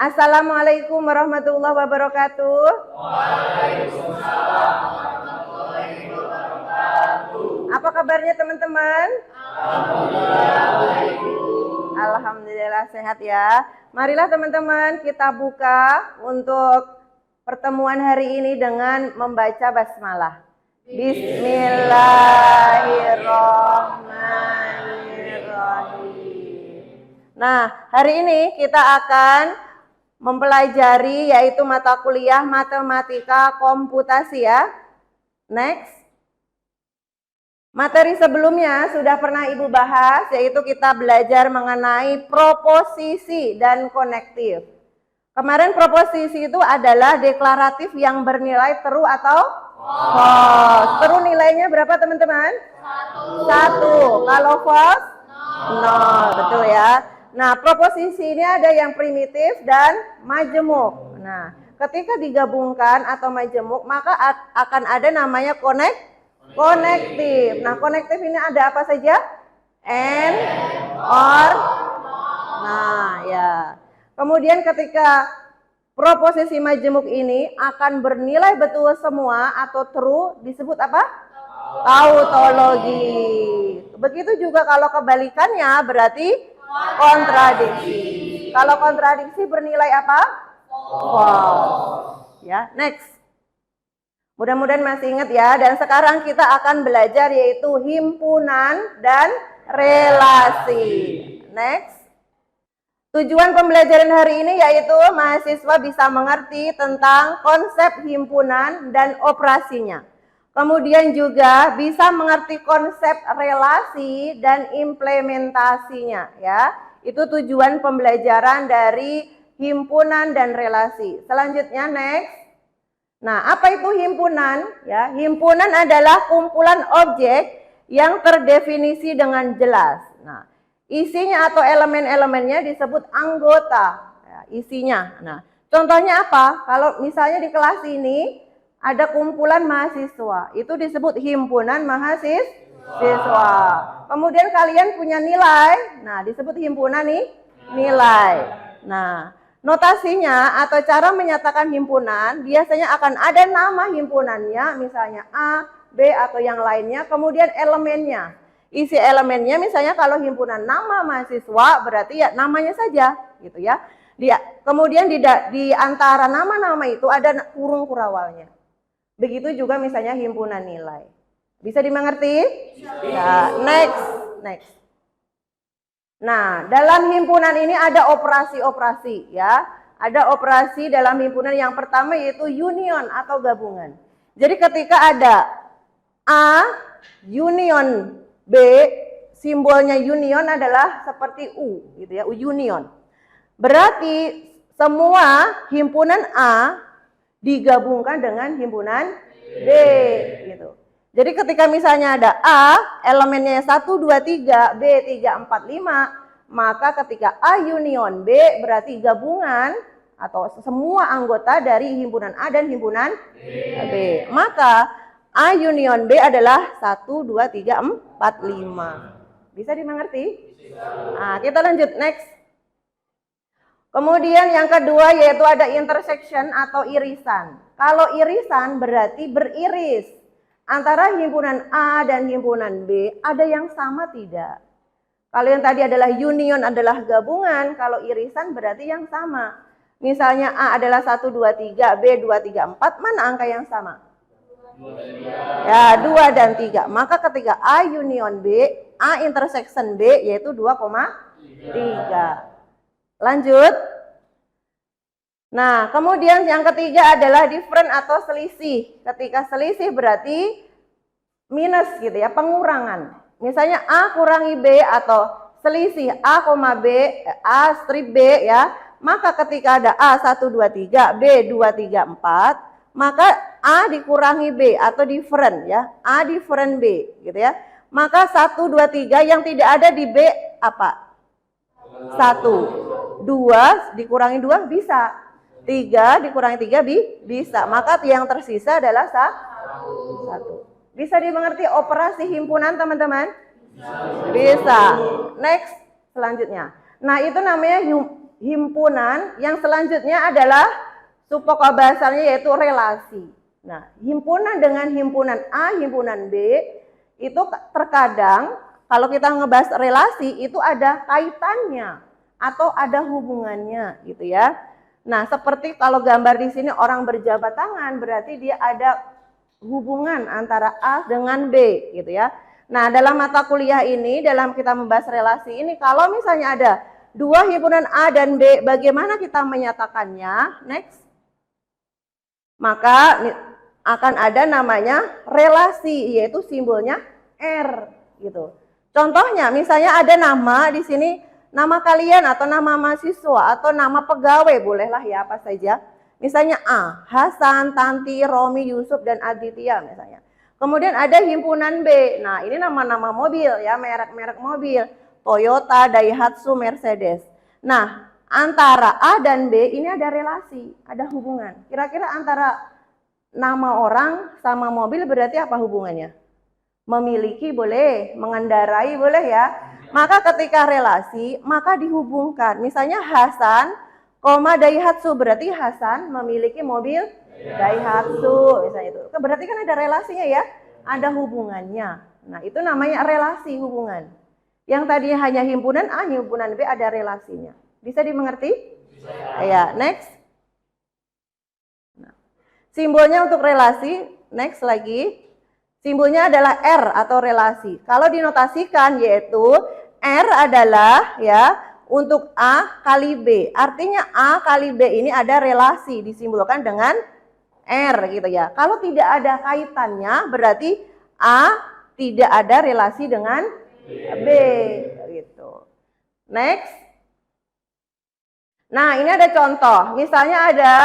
Assalamualaikum warahmatullahi wabarakatuh. Waalaikumsalam warahmatullahi wabarakatuh. Apa kabarnya teman-teman? Alhamdulillah. Alhamdulillah sehat ya. Marilah teman-teman kita buka untuk pertemuan hari ini dengan membaca basmalah. Bismillahirrahmanirrahim. Nah, hari ini kita akan mempelajari yaitu mata kuliah matematika komputasi ya. Next. Materi sebelumnya sudah pernah Ibu bahas, yaitu kita belajar mengenai proposisi dan konektif. Kemarin proposisi itu adalah deklaratif yang bernilai true atau false. True nilainya berapa teman-teman? 1. Kalau false? 0. Betul ya. Nah, proposisi ini ada yang primitif dan majemuk. Nah, ketika digabungkan atau majemuk, maka akan ada namanya konektif. Nah, konektif ini ada apa saja? And, or. Nah, ya. Kemudian ketika proposisi majemuk ini akan bernilai betul semua atau true, disebut apa? Tautologi. Begitu juga kalau kebalikannya berarti kontradiksi. Kalau kontradiksi bernilai apa? False. Ya, next. Mudah-mudahan masih ingat ya. Dan sekarang kita akan belajar yaitu himpunan dan relasi. Next. Tujuan pembelajaran hari ini yaitu mahasiswa bisa mengerti tentang konsep himpunan dan operasinya. Kemudian juga bisa mengerti konsep relasi dan implementasinya ya. Itu tujuan pembelajaran dari himpunan dan relasi. Selanjutnya next. Nah, apa itu himpunan? Ya, himpunan adalah kumpulan objek yang terdefinisi dengan jelas. Nah, isinya atau elemen-elemennya disebut anggota. Ya, isinya. Nah, contohnya apa? Kalau misalnya di kelas ini ada kumpulan mahasiswa, itu disebut himpunan mahasiswa. Kemudian kalian punya nilai, nah disebut himpunan nih nilai. Nah, notasinya atau cara menyatakan himpunan biasanya akan ada nama himpunannya, misalnya A, B atau yang lainnya, kemudian elemennya. Isi elemennya misalnya kalau himpunan nama mahasiswa berarti ya namanya saja gitu ya. Kemudian di antara nama-nama itu ada kurung kurawalnya. Begitu juga misalnya himpunan nilai. Bisa dimengerti? Ya, next. Nah, dalam himpunan ini ada operasi-operasi ya. Ada operasi dalam himpunan yang pertama yaitu union atau gabungan. Jadi ketika ada A union B, simbolnya union adalah seperti U gitu ya, union. Berarti semua himpunan A digabungkan dengan himpunan B gitu. Jadi ketika misalnya ada A, elemennya 1, 2, 3, B 3, 4, 5, maka ketika A union B berarti gabungan atau semua anggota dari himpunan A dan himpunan B. Maka A union B adalah 1, 2, 3, 4, 5. Bisa dimengerti? Nah, kita lanjut next. Kemudian yang kedua yaitu ada intersection atau irisan. Kalau irisan berarti beriris. Antara himpunan A dan himpunan B ada yang sama tidak? Kalau yang tadi adalah union adalah gabungan, kalau irisan berarti yang sama. Misalnya A adalah 1, 2, 3, B 2, 3, 4, mana angka yang sama? 2 ya, 2 dan 3. Maka ketika A union B, A intersection B yaitu 2,3. Lanjut. Nah, kemudian yang ketiga adalah different atau selisih. Ketika selisih berarti minus gitu ya, pengurangan. Misalnya A kurangi B atau selisih A, B, A strip B ya. Maka ketika ada A 1, 2, 3, B 2, 3, 4, maka A dikurangi B atau different ya. A different B gitu ya. Maka 1, 2, 3 yang tidak ada di B apa? 1. 2 dikurangi 2 bisa. 3 dikurangi 3 bisa. Maka yang tersisa adalah 1. Bisa dimengerti operasi himpunan teman-teman? Bisa. Next, selanjutnya. Nah, itu namanya himpunan. Yang selanjutnya adalah subpokok bahasanya yaitu relasi. Nah, himpunan dengan himpunan A, himpunan B, itu terkadang kalau kita ngebahas relasi itu ada kaitannya atau ada hubungannya gitu ya. Nah, seperti kalau gambar di sini orang berjabat tangan, berarti dia ada hubungan antara A dengan B gitu ya. Nah, dalam mata kuliah ini, dalam kita membahas relasi ini, kalau misalnya ada dua himpunan A dan B, bagaimana kita menyatakannya? Next. Maka akan ada namanya relasi, yaitu simbolnya R gitu. Contohnya, misalnya ada nama di sini, nama kalian atau nama mahasiswa atau nama pegawai, bolehlah ya apa saja. Misalnya A, Hasan, Tanti, Romi, Yusuf, dan Aditya misalnya. Kemudian ada himpunan B. Nah, ini nama-nama mobil ya, merek-merek mobil. Toyota, Daihatsu, Mercedes. Nah, antara A dan B ini ada relasi, ada hubungan. Kira-kira antara nama orang sama mobil berarti apa hubungannya? Memiliki boleh, mengendarai boleh ya. Maka ketika relasi, maka dihubungkan. Misalnya Hasan, Daihatsu, berarti Hasan memiliki mobil Daihatsu, misalnya itu. Berarti kan ada relasinya ya, ada hubungannya. Nah, itu namanya relasi hubungan. Yang tadinya hanya himpunan A, himpunan B ada relasinya. Bisa dimengerti? Bisa. Ya, next. Nah, simbolnya untuk relasi, next lagi. Simbolnya adalah R atau relasi. Kalau dinotasikan yaitu R adalah ya untuk A kali B. Artinya A kali B ini ada relasi disimbolkan dengan R gitu ya. Kalau tidak ada kaitannya berarti A tidak ada relasi dengan B gitu. Next. Nah, ini ada contoh. Misalnya ada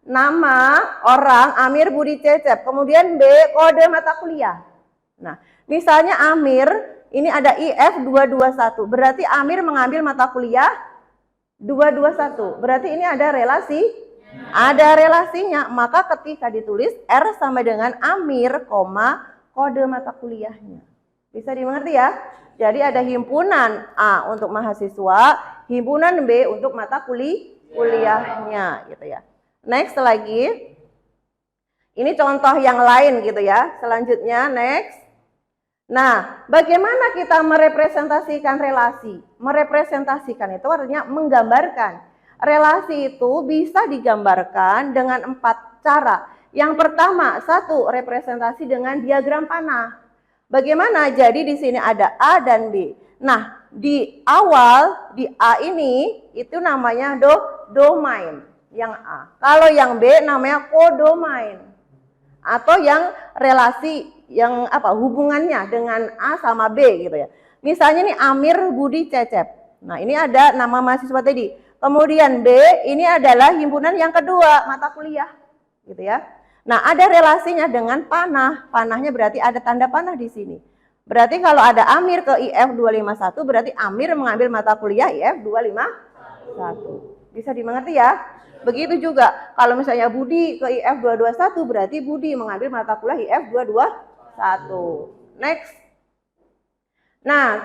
nama orang Amir Budi Cecep, kemudian B kode mata kuliah. Nah, misalnya Amir ini ada IF 221. Berarti Amir mengambil mata kuliah 221. Berarti ini ada relasi? Ada relasinya. Maka ketika ditulis R sama dengan Amir, kode mata kuliahnya. Bisa dimengerti ya? Jadi ada himpunan A untuk mahasiswa, himpunan B untuk mata kuliahnya gitu ya. Next lagi. Ini contoh yang lain gitu ya. Selanjutnya next. Nah, bagaimana kita merepresentasikan relasi? Merepresentasikan itu artinya menggambarkan. Relasi itu bisa digambarkan dengan 4 cara. Yang pertama, 1 representasi dengan diagram panah. Bagaimana? Jadi di sini ada A dan B. Nah, di awal di A ini itu namanya domain yang A. Kalau yang B namanya kodomain. Atau yang relasi yang apa hubungannya dengan A sama B gitu ya. Misalnya nih Amir Budi Cecep. Nah, ini ada nama mahasiswa tadi. Kemudian B ini adalah himpunan yang kedua, mata kuliah gitu ya. Nah, ada relasinya dengan panah. Panahnya berarti ada tanda panah di sini. Berarti kalau ada Amir ke IF 251 berarti Amir mengambil mata kuliah IF 251. Bisa dimengerti ya? Begitu juga kalau misalnya Budi ke IF 221 berarti Budi mengambil mata kuliah IF 221. Next. Nah,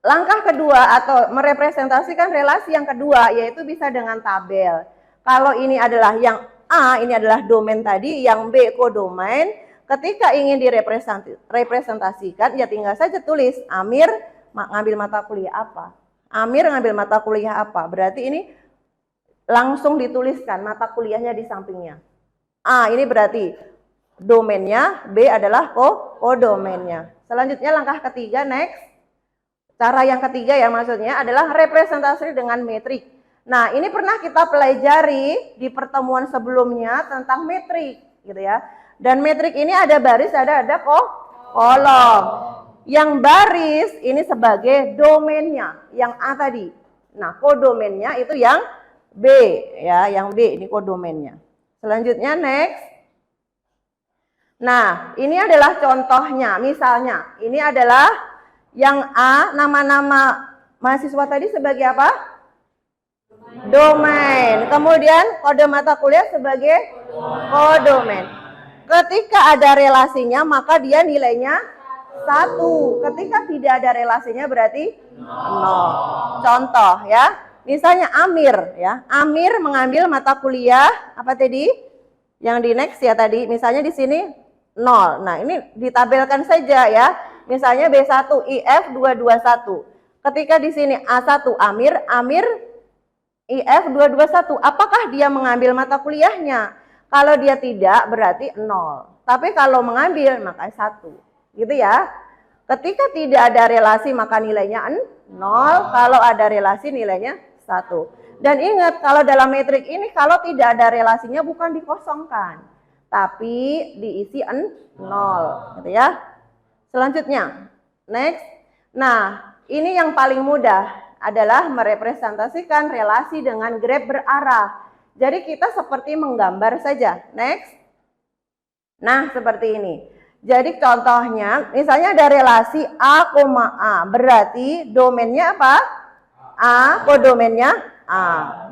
langkah kedua atau merepresentasikan relasi yang kedua yaitu bisa dengan tabel. Kalau ini adalah yang A, ini adalah domain tadi, yang B kodomain. Ketika ingin direpresentasikan, ya tinggal saja tulis Amir ngambil mata kuliah apa. Amir ngambil mata kuliah apa. Berarti ini langsung dituliskan mata kuliahnya di sampingnya. A ini berarti domainnya, B adalah kodomainnya. Selanjutnya langkah ketiga, next. Cara yang ketiga ya maksudnya adalah representasi dengan metrik. Nah, ini pernah kita pelajari di pertemuan sebelumnya tentang metrik gitu ya. Dan metrik ini ada baris, ada kolom. Yang baris ini sebagai domainnya, yang A tadi. Nah, kodomainnya itu yang B ya, yang B ini kodomainnya. Selanjutnya next. Nah, ini adalah contohnya. Misalnya, ini adalah yang A, nama-nama mahasiswa tadi sebagai apa? Domain. Kemudian kode mata kuliah sebagai kodomain. Ketika ada relasinya maka dia nilainya 1. Ketika tidak ada relasinya berarti 0. Contoh ya. Misalnya Amir ya. Amir mengambil mata kuliah apa tadi? Yang di next ya tadi. Misalnya di sini 0. Nah, ini ditabelkan saja ya. Misalnya B1 IF 221. Ketika di sini A1 Amir IF 221. Apakah dia mengambil mata kuliahnya? Kalau dia tidak berarti 0. Tapi kalau mengambil maka 1. Gitu ya. Ketika tidak ada relasi maka nilainya 0. Kalau ada relasi nilainya 1. Dan ingat kalau dalam metrik ini kalau tidak ada relasinya bukan dikosongkan, tapi diisi 0, gitu ya. Selanjutnya, next. Nah, ini yang paling mudah adalah merepresentasikan relasi dengan graf berarah. Jadi kita seperti menggambar saja. Next. Nah, seperti ini. Jadi contohnya, misalnya ada relasi A, A. Berarti domainnya apa? A, kodomennya A.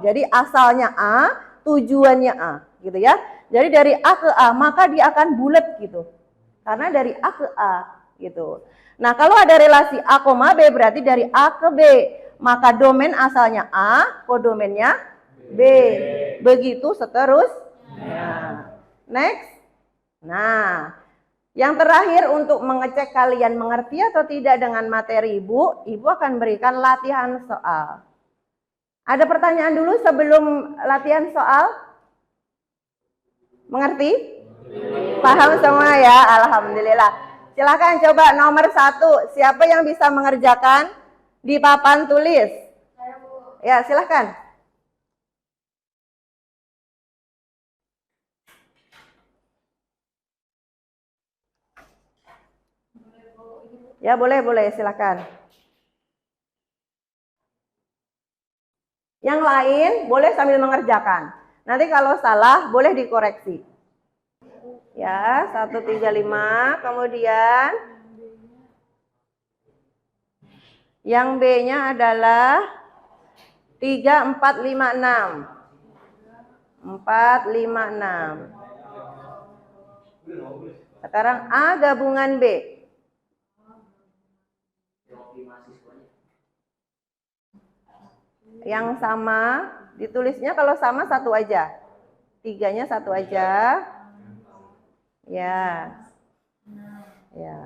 Jadi asalnya A, tujuannya A, gitu ya. Jadi dari A ke A, maka dia akan bulat gitu. Karena dari A ke A, gitu. Nah, kalau ada relasi A, B, berarti dari A ke B. Maka domain asalnya A, kodomennya B. Begitu seterusnya. Next. Nah, yang terakhir untuk mengecek kalian mengerti atau tidak dengan materi Ibu akan berikan latihan soal. Ada pertanyaan dulu sebelum latihan soal? Mengerti? Paham semua ya? Alhamdulillah. Silakan coba nomor 1. Siapa yang bisa mengerjakan di papan tulis? Ya, silakan. Ya, boleh, silakan. Yang lain boleh sambil mengerjakan. Nanti kalau salah boleh dikoreksi. Ya, 135. Kemudian yang B-nya adalah 3, 4, 5, 6. 4, 5, 6. Sekarang A gabungan B. Yang sama, ditulisnya kalau sama 1 aja. 3-nya 1 aja. Ya. Ya.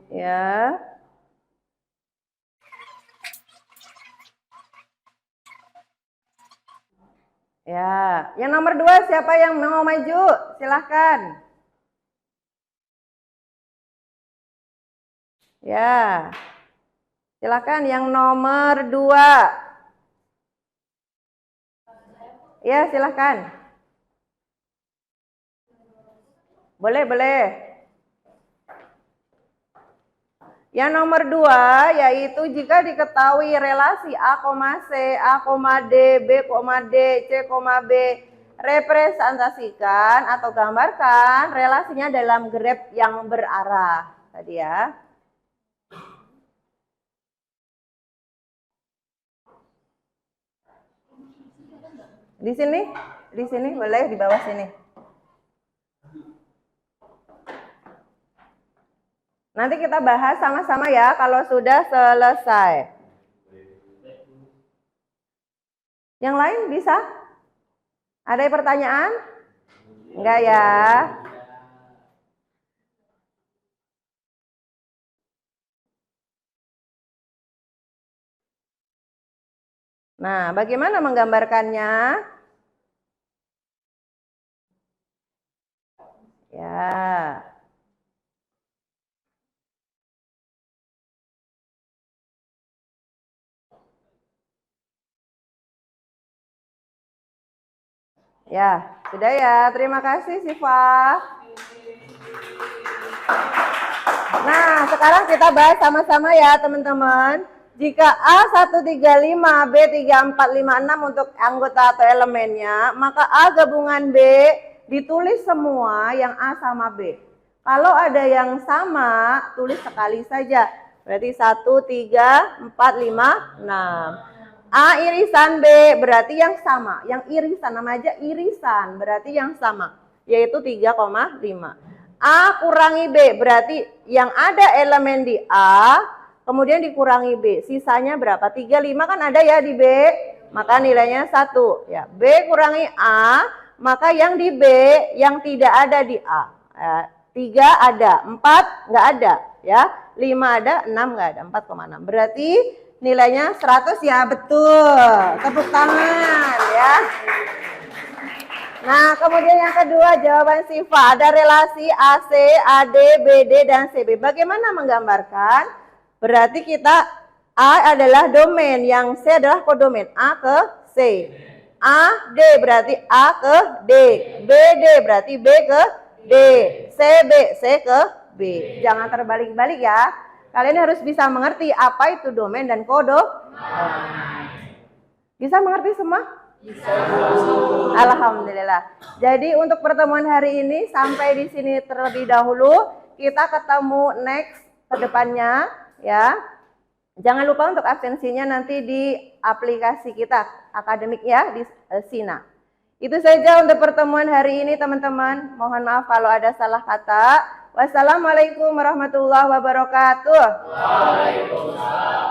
Ya. Ya, yang nomor 2 siapa yang mau maju? Silahkan. Ya. Silakan yang nomor 2. Ya, silakan. Boleh. Yang nomor 2 yaitu jika diketahui relasi A, C, A, D, B, D, C, B, representasikan atau gambarkan relasinya dalam graf yang berarah. Tadi ya. Di sini boleh di bawah sini. Nanti kita bahas sama-sama ya kalau sudah selesai. Yang lain bisa? Ada pertanyaan? Enggak ya? Nah, bagaimana menggambarkannya? Ya. Ya, sudah ya. Terima kasih Siva. Nah, sekarang kita bahas sama-sama ya teman-teman. Jika A135, B3456 untuk anggota atau elemennya, maka A gabungan B ditulis semua yang A sama B. Kalau ada yang sama, tulis sekali saja. Berarti 1, 3, 4, 5, 6. A irisan B berarti yang sama. Yang irisan, nama aja irisan, berarti yang sama. Yaitu 3,5. A kurangi B berarti yang ada elemen di A kemudian dikurangi B. Sisanya berapa? 35 kan ada ya di B, maka nilainya 1. Ya, B kurangi A, maka yang di B yang tidak ada di A. Ya, 3 ada, 4 nggak ada. Ya, 5 ada, 6 nggak ada, 4,6. Berarti nilainya 100 ya, betul. Tepuk tangan ya. Nah, kemudian yang kedua jawaban Siva, ada relasi AC, AD, BD, dan CB. Bagaimana menggambarkan? Berarti kita A adalah domain, yang C adalah kodomain, A ke C. AD berarti A ke D, BD berarti B ke D, CB, C ke B. Jangan terbalik-balik ya. Kalian harus bisa mengerti apa itu domain dan kodomain. Bisa mengerti semua? Alhamdulillah. Jadi untuk pertemuan hari ini sampai di sini terlebih dahulu. Kita ketemu next ke depannya ya. Jangan lupa untuk absensinya nanti di aplikasi kita akademik ya di Sina. Itu saja untuk pertemuan hari ini teman-teman. Mohon maaf kalau ada salah kata. Wassalamualaikum warahmatullahi wabarakatuh. Waalaikumsalam.